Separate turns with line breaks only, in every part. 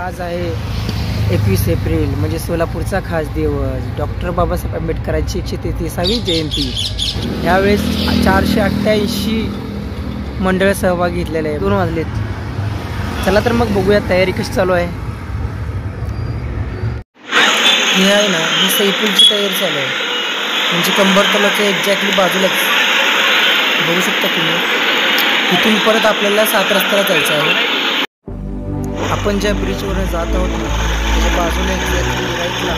आज आहे 21 एप्रिल म्हणजे सोलापूरचा खास दिवस. डॉक्टर बाबासाहेब आंबेडकरांची 133वी जयंती. यावेळेस 488 मंडळ सहभागी घेतलेले आहे. 2 वाजलेत. चला तर मग बघूया तयारी कशी चालू आहे. हे आहे ना, ही सैफुलची तयारी चालू आहे. म्हणजे कंबर तलावाच्या एक्झॅक्टली बाजूलाच बघू शकता तुम्ही. इथून परत आपल्याला 7 रस्त्याला जायचं आहे. आपण ज्या ब्रिजवर जात आहोत ना, त्याच्या बाजूला एक्झॅक्टली राईटला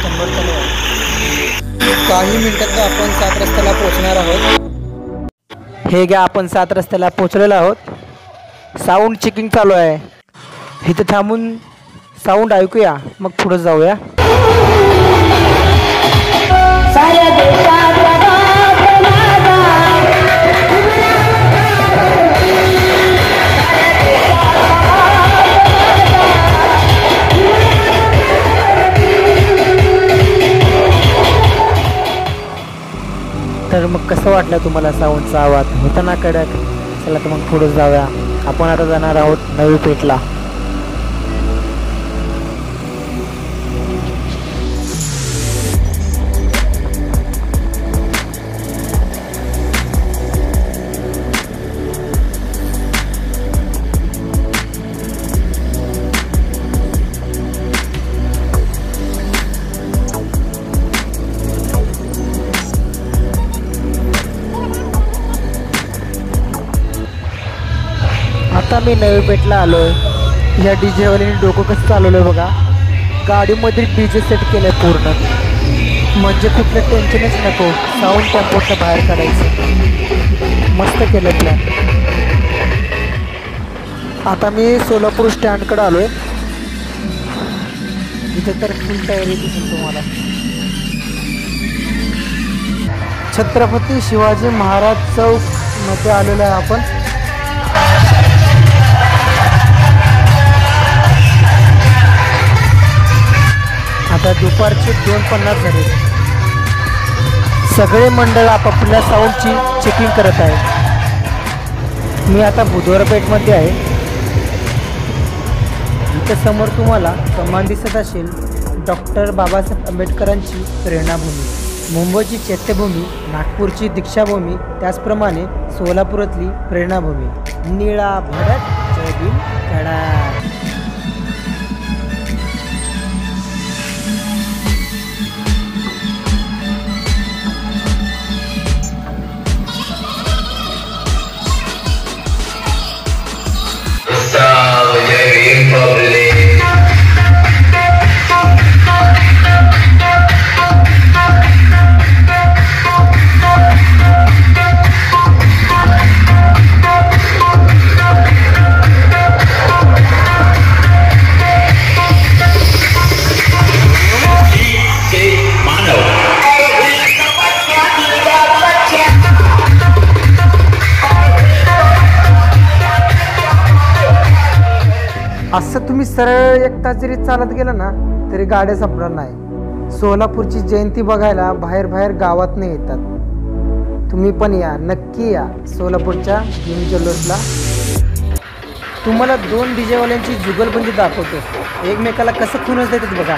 कंबर तलाव आहे. काही मिनिटात आपण 7 रस्त्याला पोहोचणार आहोत. हे घ्या, आपण 7 रस्त्याला पोहोचलेलो आहोत. साऊंड चेकिंग चालू आहे. इथे थांबून साऊंड ऐकूया, मग पुढे जाऊया. तर मग कसं वाटलं तुम्हाला साऊंडचा आवाज होता ना कडक? चला तर मग पुढे जाऊया. आपण आता जाणार आहोत नवी पेठला. आता मी नवी पेठला आलोय. या डीजे वाल्याने डोकं कसं चालवलंय बघा. गाडीमध्ये डीजे सेट केलंय पूर्ण, म्हणजे कुठलं टेन्शनच नको. साऊंड टेम्पोच्या बाहेर काढायचं. मस्त केलं प्लॅन. आता मी सोलापूर स्टँडकडे आलोय. इथे तर फुल तयारी दिसेल तुम्हाला. छत्रपती शिवाजी महाराज चौक मध्ये आलेलो आहे आपण. आता दुपारचे 2:50 झाले. सगळे मंडळ आपापल्या साऊंडची चेकिंग करत आहे. मी आता बुधवारपेठमध्ये आहे. इथं समोर तुम्हाला कमान दिसत असेल. डॉक्टर बाबासाहेब आंबेडकरांची प्रेरणाभूमी, मुंबईची चैत्यभूमी, नागपूरची दीक्षाभूमी, त्याचप्रमाणे सोलापुरातली प्रेरणाभूमी. निळा भडक जय भीम कडक. असं तुम्ही सरळ 1 तास जरी चालत गेलं ना तरी गाड्या संपणार नाही. सोलापूरची जयंती बघायला बाहेर बाहेर गावातनं येतात. तुम्ही पण या, नक्की या सोलापूरच्या भीम जल्लोषला. तुम्हाला 2 डीजेवाल्यांची जुगलबंदी दाखवतो. एकमेकाला कसं खुनच देतात बघा.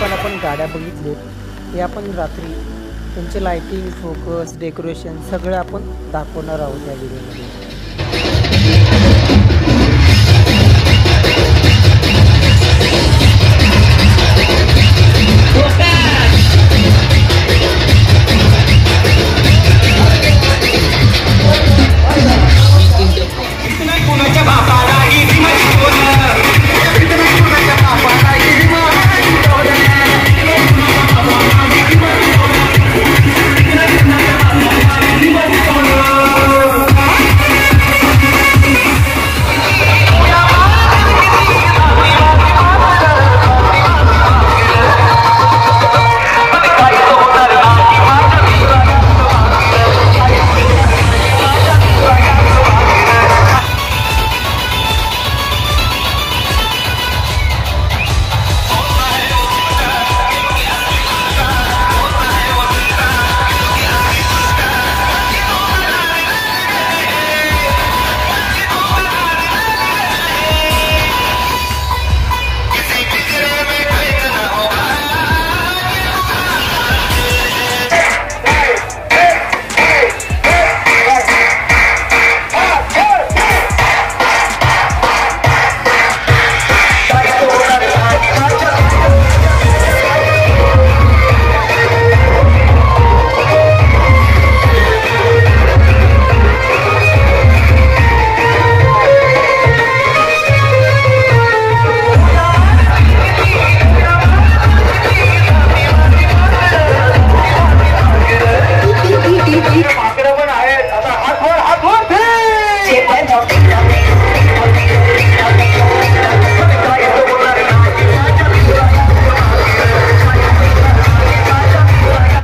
पण आपण गाड्या बघितले हे आपण रात्री त्यांचे लाइटिंग, फोकस, डेकोरेशन सगळं आपण दाखवणार आहोत या व्हिडिओमध्ये.